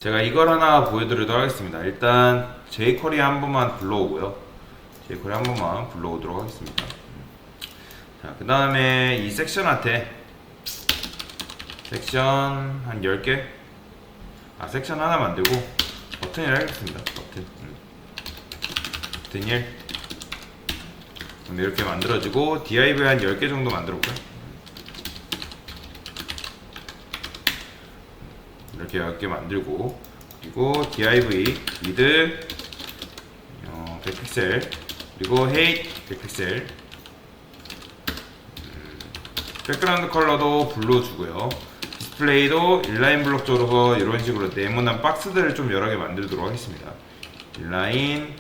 제가 이걸 하나 보여드리도록 하겠습니다. 일단 jQuery 한 번만 불러오고요. jQuery 한 번만 불러오도록 하겠습니다. 자, 그 다음에 이 섹션한테 섹션 한 10개 섹션 하나 만들고 버튼 1 하겠습니다. 버튼 1 그럼 이렇게 만들어지고 div 한 10개 정도 만들어볼까요? 이렇게 10개 만들고, 그리고 div width 100픽셀, 그리고 height 100픽셀, 백그라운드 컬러도 블루 주고요. 디스플레이도 인라인 블록 쪽으로 이런 식으로 네모난 박스들을 좀 여러 개 만들도록 하겠습니다. 인라인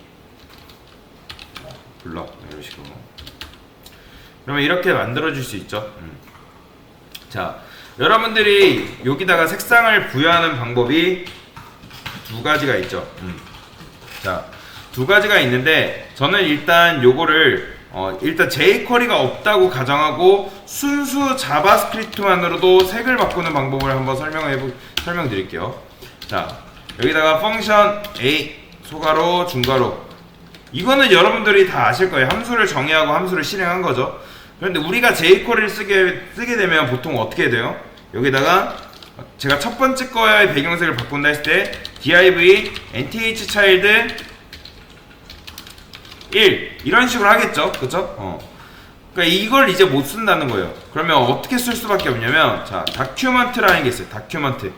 블록 이런 식으로. 그러면 이렇게 만들어 줄 수 있죠. 자, 여러분들이 여기다가 색상을 부여하는 방법이 두 가지가 있죠. 자, 두 가지가 있는데 저는 일단 요거를 일단 jQuery가 없다고 가정하고 순수 자바스크립트만으로도 색을 바꾸는 방법을 한번 설명드릴게요. 자, 여기다가 펑션 a 소괄호 중괄호, 이거는 여러분들이 다 아실 거예요. 함수를 정의하고 함수를 실행한 거죠. 그런데 우리가 jQuery를 쓰게 되면 보통 어떻게 돼요? 여기다가 제가 첫 번째 거의 배경색을 바꾼다 했을 때 div nthchild 1 이런 식으로 하겠죠, 그쵸? 그러니까 이걸 이제 못 쓴다는 거예요. 그러면 어떻게 쓸 수밖에 없냐면, 자, document라는 게 있어요. document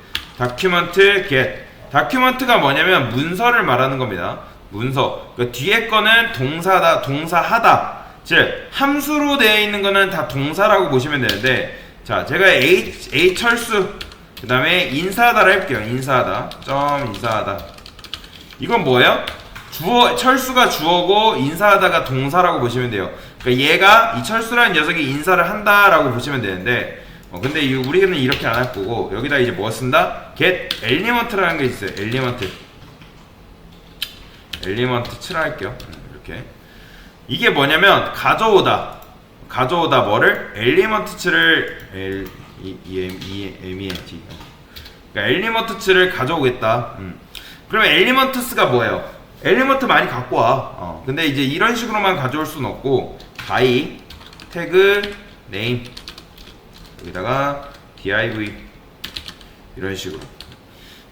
get. document가 뭐냐면 문서를 말하는 겁니다. 문서. 그러니까 뒤에 거는 동사다, 동사하다. 즉 함수로 되어 있는 거는 다 동사라고 보시면 되는데, 자, 제가 A 철수 그 다음에 인사하다를 해볼게요. 인사하다 인사하다, 이건 뭐예요? 철수가 주어고 인사하다가 동사라고 보시면 돼요. 그러니까 얘가 이 철수라는 녀석이 인사를 한다라고 보시면 되는데, 근데 우리는 이렇게 안 할 거고 여기다 이제 뭐 쓴다? get element라는 게 있어요. element 7 할게요. 이렇게. 이게 뭐냐면 가져오다 뭐를? 엘리먼트 7을 그러니까 엘리먼트 7을 가져오겠다. 그러면 엘리먼트스가 뭐예요? 엘리먼트 많이 갖고 와. 근데 이제 이런 식으로만 가져올 수는 없고, by 태그 name 여기다가 div 이런 식으로.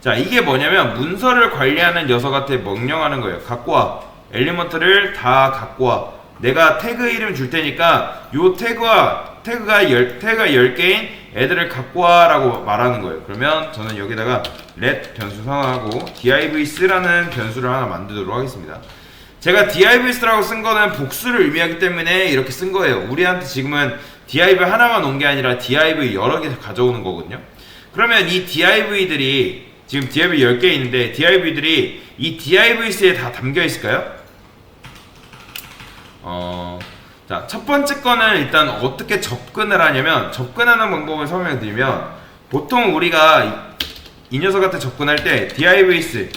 자, 이게 뭐냐면 문서를 관리하는 녀석한테 명령하는 거예요. 갖고 와. 엘리먼트를 다 갖고 와. 내가 태그 이름 줄 테니까 요 태그가 10개인 애들을 갖고 와라고 말하는 거예요. 그러면 저는 여기다가 let 변수 상하고 divs라는 변수를 하나 만들도록 하겠습니다. 제가 divs라고 쓴 거는 복수를 의미하기 때문에 이렇게 쓴 거예요. 우리한테 지금은 div 하나만 온 게 아니라 div 여러 개 가져오는 거거든요. 그러면 이 div들이 지금 div 10개 있는데 div들이 이 divs에 다 담겨 있을까요? 자, 첫 번째 거는 일단 어떻게 접근을 하냐면, 접근하는 방법을 설명드리면, 보통 우리가 이 녀석한테 접근할 때 divs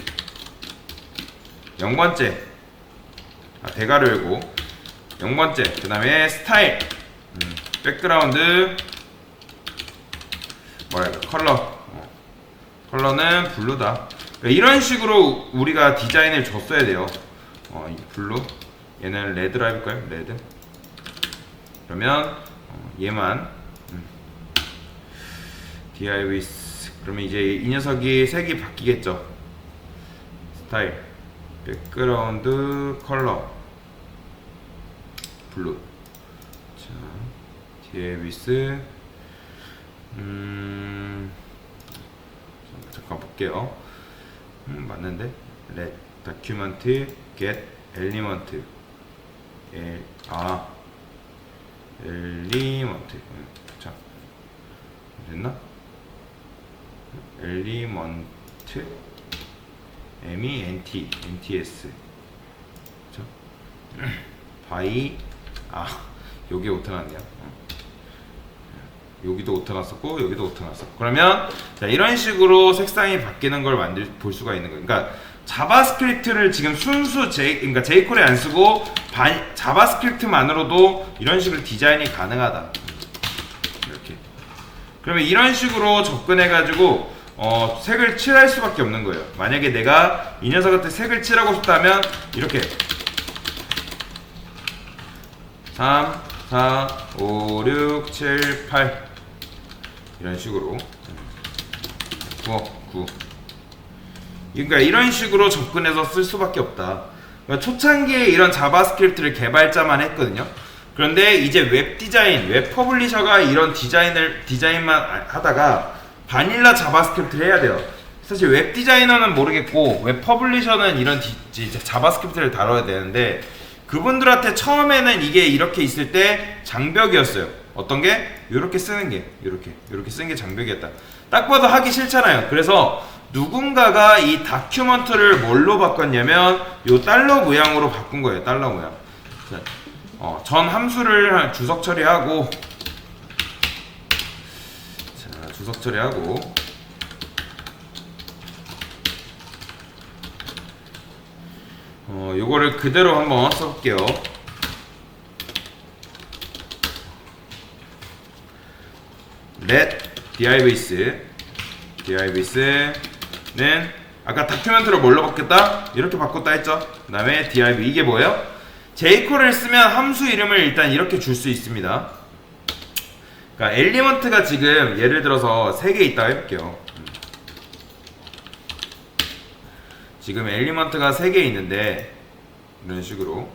0번째 대괄호 열고 0번째 그 다음에 스타일 백그라운드 컬러는 블루다. 그러니까 이런 식으로 우리가 디자인을 줬어야 돼요. 블루, 얘는 레드로 해볼까요? 레드. 그러면 얘만 divs, 그러면 이제 이 녀석이 색이 바뀌겠죠. 스타일 백그라운드 컬러 블루. 자, divs 잠깐 볼게요. 맞는데? let document get element 엘리먼트. 자, 됐나? 엘리먼트 NTS. 그쵸? by 여기 오타 났네요. 여기도 오타 났었고 여기도 오타 났었고. 그러면 자, 이런 식으로 색상이 바뀌는 걸 볼 수가 있는 거예요. 그러니까 자바스크립트를 지금 순수 그러니까 jQuery 안 쓰고 자바스크립트만으로도 이런 식으로 디자인이 가능하다. 이렇게. 그러면 이런 식으로 접근해가지고 색을 칠할 수밖에 없는 거예요. 만약에 내가 이 녀석한테 색을 칠하고 싶다면 이렇게 3, 4, 5, 6, 7, 8 이런 식으로 9, 그러니까 이런 식으로 접근해서 쓸 수밖에 없다. 그러니까 초창기에 이런 자바스크립트를 개발자만 했거든요. 그런데 이제 웹 디자인, 웹 퍼블리셔가 이런 디자인만 하다가 바닐라 자바스크립트를 해야 돼요. 사실 웹 디자이너는 모르겠고 웹 퍼블리셔는 이런 자바스크립트를 다뤄야 되는데 그분들한테 처음에는 이게 이렇게 있을 때 장벽이었어요. 어떤 게? 이렇게 쓰는 게 이렇게 쓰는 게 장벽이었다. 딱 봐도 하기 싫잖아요. 그래서 누군가가 이 다큐먼트를 뭘로 바꿨냐면 요 달러 모양으로 바꾼 거예요. 달러 모양. 전 함수를 주석 처리하고 주석 처리하고 요거를 그대로 한번 써볼게요. let dibase는 아까 다큐멘트를 뭘로 바꿨다? 이렇게 바꿨다 했죠? 그 다음에 div 이게 뭐예요? jQuery를 쓰면 함수 이름을 일단 이렇게 줄 수 있습니다. 그러니까 엘리먼트가 지금 예를 들어서 3개 있다고 해볼게요. 지금 엘리먼트가 3개 있는데 이런 식으로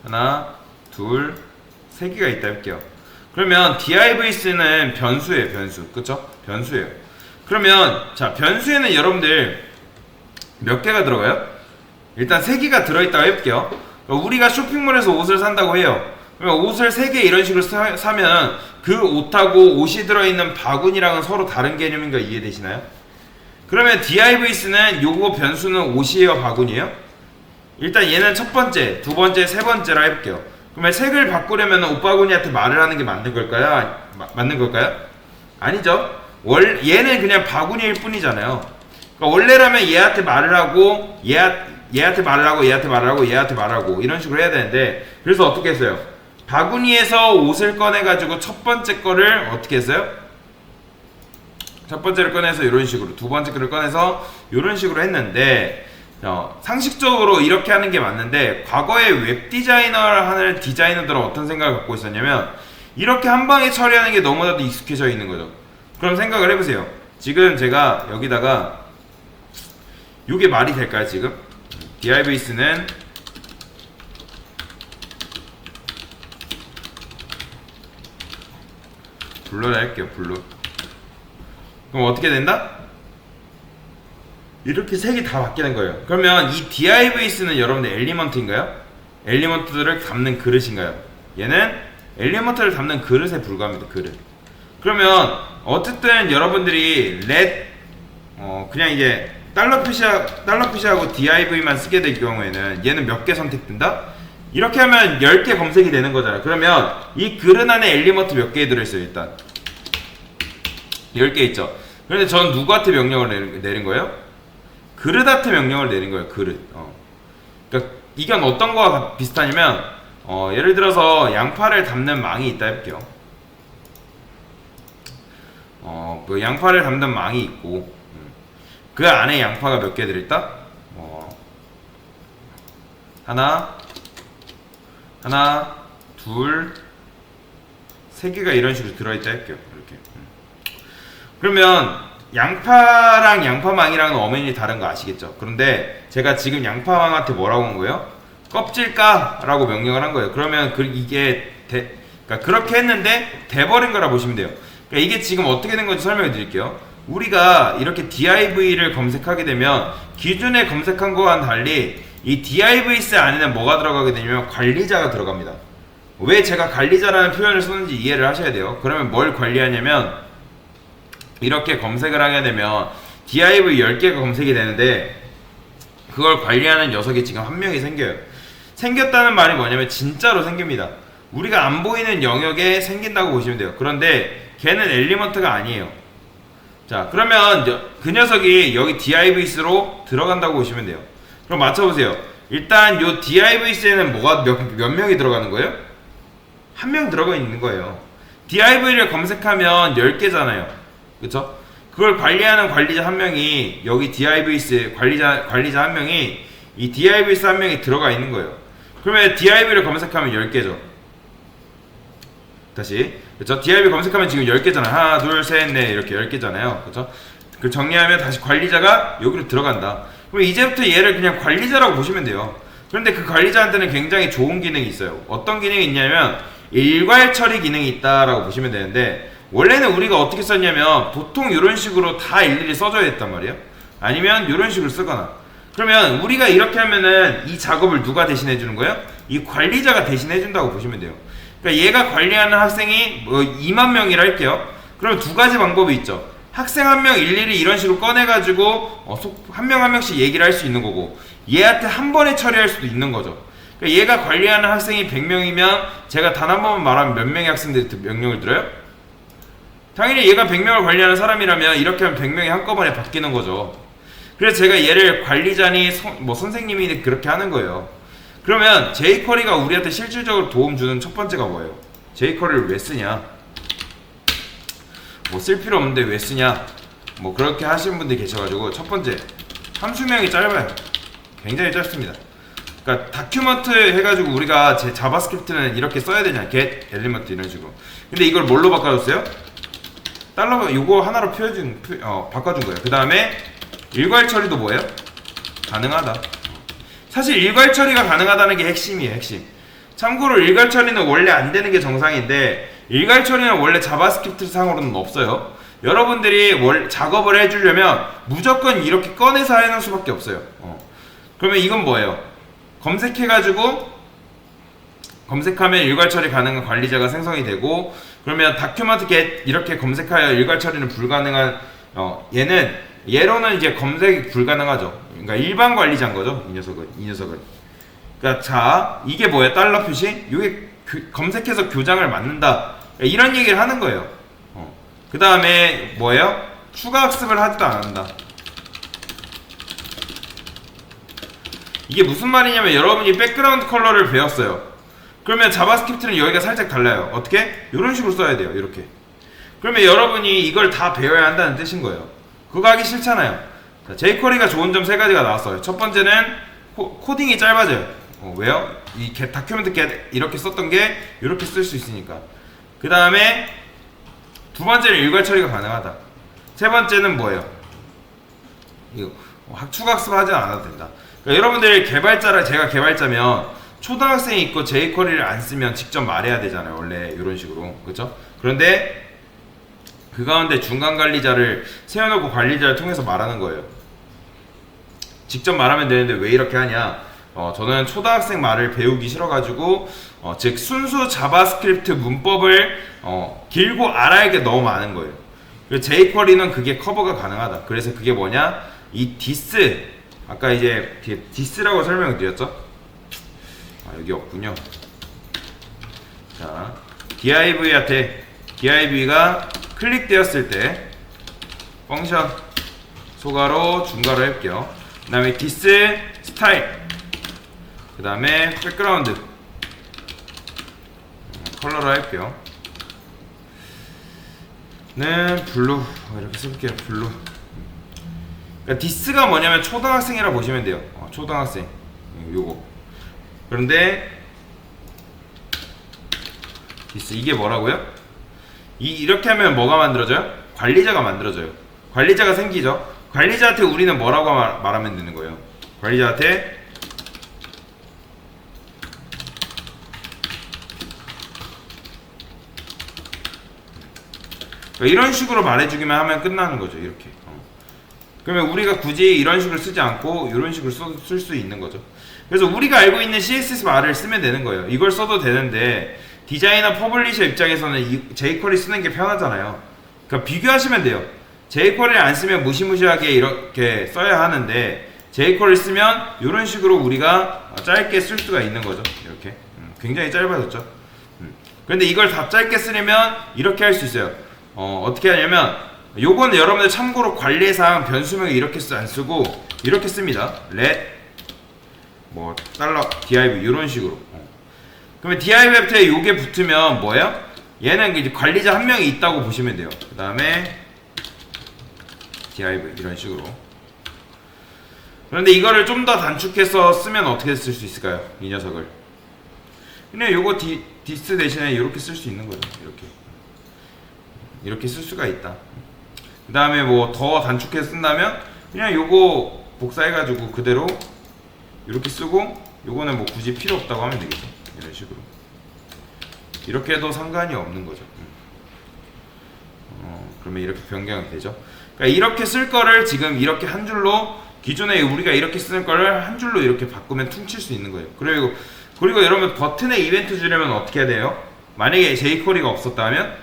하나, 둘, 3개가 있다 해볼게요. 그러면 divs는 변수예요. 변수. 그쵸? 변수예요. 그러면 자 변수에는 여러분들 몇 개가 들어가요? 일단 3개가 들어있다고 해볼게요. 우리가 쇼핑몰에서 옷을 산다고 해요. 그러면 옷을 3개 이런 식으로 사면 그 옷하고 옷이 들어있는 바구니랑은 서로 다른 개념인 거 이해되시나요? 그러면 divs는 요거 변수는 옷이에요? 바구니에요? 일단 얘는 첫 번째, 두 번째, 세 번째라 해볼게요. 그러면 색을 바꾸려면 옷 바구니한테 말을 하는 게 맞는 걸까요? 맞는 걸까요? 아니죠. 얘는 그냥 바구니일 뿐이잖아요. 그러니까 원래라면 얘한테 말을 하고 얘한테 말을 하고 얘한테 말을 하고 얘한테 말을 하고 이런 식으로 해야 되는데 그래서 어떻게 했어요? 바구니에서 옷을 꺼내가지고 첫 번째 거를 어떻게 했어요? 첫 번째를 꺼내서 이런 식으로 두 번째 거를 꺼내서 이런 식으로 했는데 상식적으로 이렇게 하는 게 맞는데 과거에 웹 디자이너를 하는 디자이너들은 어떤 생각을 갖고 있었냐면 이렇게 한 방에 처리하는 게 너무나도 익숙해져 있는 거죠. 그럼 생각을 해보세요. 지금 제가 여기다가 이게 말이 될까요? 지금 divs는 블루를 할게요. 블루. 그럼 어떻게 된다? 이렇게 색이 다 바뀌는 거예요. 그러면 이 divs는 여러분들 엘리먼트인가요? 엘리먼트들을 담는 그릇인가요? 얘는 엘리먼트를 담는 그릇에 불과합니다. 그릇. 그러면 어쨌든 여러분들이 let 그냥 이제 달러 표시하고 div만 쓰게 될 경우에는 얘는 몇 개 선택된다? 이렇게 하면 10개 검색이 되는 거잖아요. 그러면 이 그릇 안에 엘리먼트 몇 개 들어있어요? 일단 10개 있죠. 그런데 전 누구한테 명령을 내린 거예요? 그릇한테 명령을 내린 거예요. 그릇. 그러니까 이건 어떤 거와 비슷하냐면 예를 들어서 양파를 담는 망이 있다 해볼게요. 그 양파를 담는 망이 있고 그 안에 양파가 몇 개 들어있다? 하나, 둘, 3개가 이런 식으로 들어있다 할게요. 이렇게. 그러면 양파랑 양파망이랑은 엄연히 다른 거 아시겠죠? 그런데 제가 지금 양파망한테 뭐라고 한 거예요? 껍질까? 라고 명령을 한 거예요. 그러면 이게 그러니까 그렇게 했는데 돼버린 거라 보시면 돼요. 그러니까 이게 지금 어떻게 된 건지 설명해 드릴게요. 우리가 이렇게 div를 검색하게 되면 기존에 검색한 거와는 달리 이 divs 안에는 뭐가 들어가게 되냐면 관리자가 들어갑니다. 왜 제가 관리자라는 표현을 썼는지 이해를 하셔야 돼요. 그러면 뭘 관리하냐면 이렇게 검색을 하게 되면 div 10개가 검색이 되는데 그걸 관리하는 녀석이 지금 한 명이 생겨요. 생겼다는 말이 뭐냐면 진짜로 생깁니다. 우리가 안 보이는 영역에 생긴다고 보시면 돼요. 그런데 걔는 엘리먼트가 아니에요. 자, 그러면 그 녀석이 여기 divs로 들어간다고 보시면 돼요. 그럼 맞춰보세요. 일단 요 divs에는 뭐가 몇 명이 들어가는 거예요? 한 명 들어가 있는 거예요. div를 검색하면 10개잖아요. 그쵸? 그걸 관리하는 관리자 한 명이 여기 DIVS 관리자 한 명이 이 DIVS 한 명이 들어가 있는 거예요. 그러면 DIV를 검색하면 10개죠. 다시 그렇죠? DIV 검색하면 지금 10개잖아요. 하나 둘 셋 넷 이렇게 10개잖아요. 그렇죠? 그 정리하면 다시 관리자가 여기로 들어간다. 그럼 이제부터 얘를 그냥 관리자라고 보시면 돼요. 그런데 그 관리자한테는 굉장히 좋은 기능이 있어요. 어떤 기능이 있냐면 일괄 처리 기능이 있다라고 보시면 되는데, 원래는 우리가 어떻게 썼냐면 보통 이런 식으로 다 일일이 써줘야 했단 말이에요. 아니면 이런 식으로 쓰거나. 그러면 우리가 이렇게 하면은 이 작업을 누가 대신해 주는 거예요? 이 관리자가 대신해 준다고 보시면 돼요. 그러니까 얘가 관리하는 학생이 뭐 2만 명이라 할게요. 그러면 두 가지 방법이 있죠. 학생 한 명 일일이 이런 식으로 꺼내가지고 한 명 한 명씩 얘기를 할 수 있는 거고, 얘한테 한 번에 처리할 수도 있는 거죠. 그러니까 얘가 관리하는 학생이 100명이면 제가 단 한 번만 말하면 몇 명의 학생들이 명령을 들어요? 당연히 얘가 100명을 관리하는 사람이라면 이렇게 하면 100명이 한꺼번에 바뀌는 거죠. 그래서 제가 얘를 관리자니 선생님이 그렇게 하는 거예요. 그러면 jQuery가 우리한테 실질적으로 도움 주는 첫 번째가 뭐예요? jQuery를 왜 쓰냐? 뭐 쓸 필요 없는데 왜 쓰냐? 뭐 그렇게 하시는 분들이 계셔가지고, 첫 번째, 함수명이 짧아요. 굉장히 짧습니다. 그러니까 다큐먼트 해가지고 우리가 제 자바스크립트는 이렇게 써야 되냐? get 엘리먼트 이런 식으로. 근데 이걸 뭘로 바꿔줬어요? 달러 요거 하나로 바꿔준 거예요. 그 다음에 일괄 처리도 뭐예요? 가능하다. 사실 일괄 처리가 가능하다는 게 핵심이에요. 핵심. 참고로 일괄 처리는 원래 안 되는 게 정상인데, 일괄 처리는 원래 자바스크립트 상으로는 없어요. 여러분들이 작업을 해주려면 무조건 이렇게 꺼내서 해놓을 수밖에 없어요. 그러면 이건 뭐예요? 검색하면 일괄 처리 가능한 관리자가 생성이 되고, 그러면 다큐먼트 get 이렇게 검색하여 일괄 처리는 불가능한, 얘로는 이제 검색이 불가능하죠. 그러니까 일반 관리자인 거죠. 이 녀석은. 그러니까 자, 이게 뭐예요? 달러 표시? 이게 검색해서 교장을 맞는다. 이런 얘기를 하는 거예요. 그 다음에 뭐예요? 추가 학습을 하지도 않는다. 이게 무슨 말이냐면, 여러분이 백그라운드 컬러를 배웠어요. 그러면 자바스크립트는 여기가 살짝 달라요. 어떻게? 이런 식으로 써야 돼요. 이렇게. 그러면 여러분이 이걸 다 배워야 한다는 뜻인 거예요. 그거 하기 싫잖아요. jQuery가 좋은 점 3가지가 나왔어요. 첫 번째는 코딩이 짧아져요. 왜요? 이 다큐멘트 get 이렇게 썼던 게 이렇게 쓸 수 있으니까. 그 다음에 두 번째는 일괄 처리가 가능하다. 세 번째는 뭐예요? 이거 추가 학습하지 않아도 된다. 그러니까 여러분들 제가 개발자면 초등학생이 있고 jQuery를 안 쓰면 직접 말해야 되잖아요. 원래 이런 식으로. 그렇죠? 그런데 그 가운데 중간 관리자를 세워놓고 관리자를 통해서 말하는 거예요. 직접 말하면 되는데 왜 이렇게 하냐? 저는 초등학생 말을 배우기 싫어가지고, 즉 순수 자바스크립트 문법을 길고 알아야 게 너무 많은 거예요. 그래서 jQuery는 그게 커버가 가능하다. 그래서 그게 뭐냐? 이 디스, 아까 이제 디스라고 설명을 드렸죠? 여기 없군요. 자, div가 클릭되었을 때 펑션 소가로 중괄호 할게요. 그 다음에 디스 스타일, 그 다음에 백그라운드 컬러로 할게요. 네, 블루 이렇게 쓸게요. 블루. 그러니까 디스가 뭐냐면 초등학생이라 보시면 돼요. 초등학생 요거. 그런데 디스 이게 뭐라고요? 이렇게 하면 뭐가 만들어져요? 관리자가 만들어져요. 관리자가 생기죠. 관리자한테 우리는 뭐라고 말하면 되는 거예요? 관리자한테 이런 식으로 말해주기만 하면 끝나는 거죠. 이렇게. 그러면 우리가 굳이 이런 식으로 쓰지 않고 이런 식으로 쓸 수 있는 거죠. 그래서 우리가 알고 있는 CSS 말을 쓰면 되는 거예요. 이걸 써도 되는데, 디자이너 퍼블리셔 입장에서는 이 jQuery 쓰는 게 편하잖아요. 그러니까 비교하시면 돼요. jQuery를 안 쓰면 무시무시하게 이렇게 써야 하는데, jQuery 쓰면 이런 식으로 우리가 짧게 쓸 수가 있는 거죠. 이렇게. 굉장히 짧아졌죠. 그런데 이걸 다 짧게 쓰려면 이렇게 할 수 있어요. 어떻게 하냐면, 요거는 여러분들 참고로 관리사항 변수명이 이렇게 안 쓰고 이렇게 씁니다. let 달러 div 이런 식으로. 그러면 div 앞에 요게 붙으면 뭐예요? 얘는 이제 관리자 한 명이 있다고 보시면 돼요. 그 다음에 div 이런 식으로. 그런데 이거를 좀 더 단축해서 쓰면 어떻게 쓸 수 있을까요? 이 녀석을 그냥 요거 디스 대신에 이렇게 쓸 수 있는 거죠. 이렇게 쓸 수가 있다. 그 다음에 뭐 더 단축해서 쓴다면 그냥 요거 복사해가지고 그대로 이렇게 쓰고 요거는 뭐 굳이 필요 없다고 하면 되겠죠. 이런 식으로 이렇게 해도 상관이 없는 거죠. 그러면 이렇게 변경이 되죠. 그러니까 이렇게 쓸 거를 지금 이렇게 한 줄로, 기존에 우리가 이렇게 쓰는 거를 한 줄로 이렇게 바꾸면 퉁칠 수 있는 거예요. 그리고 여러분 버튼에 이벤트 주려면 어떻게 해야 돼요? 만약에 jQuery가 없었다면,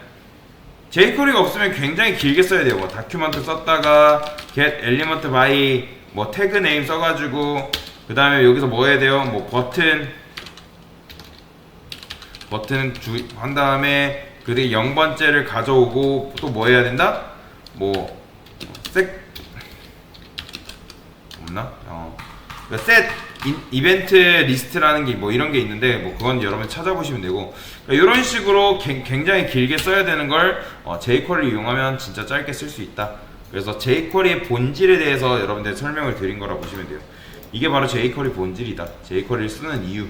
jQuery가 없으면 굉장히 길게 써야 돼요. 뭐 다큐먼트 썼다가 get element by 뭐 태그 네임 써가지고 그 다음에 여기서 뭐 해야 돼요? 뭐 버튼 한 다음에 그리고 0번째를 가져오고 또 뭐 해야 된다? 뭐 없나? set 이벤트 리스트라는 게 뭐 이런 게 있는데 뭐 그건 여러분 찾아보시면 되고, 그러니까 이런 식으로 굉장히 길게 써야 되는 걸 jQuery를 이용하면 진짜 짧게 쓸 수 있다. 그래서 jQuery의 본질에 대해서 여러분들 설명을 드린 거라 보시면 돼요. 이게 바로 jQuery 본질이다. jQuery를 쓰는 이유.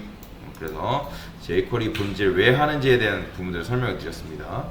그래서 jQuery 본질 왜 하는지에 대한 부분들을 설명을 드렸습니다.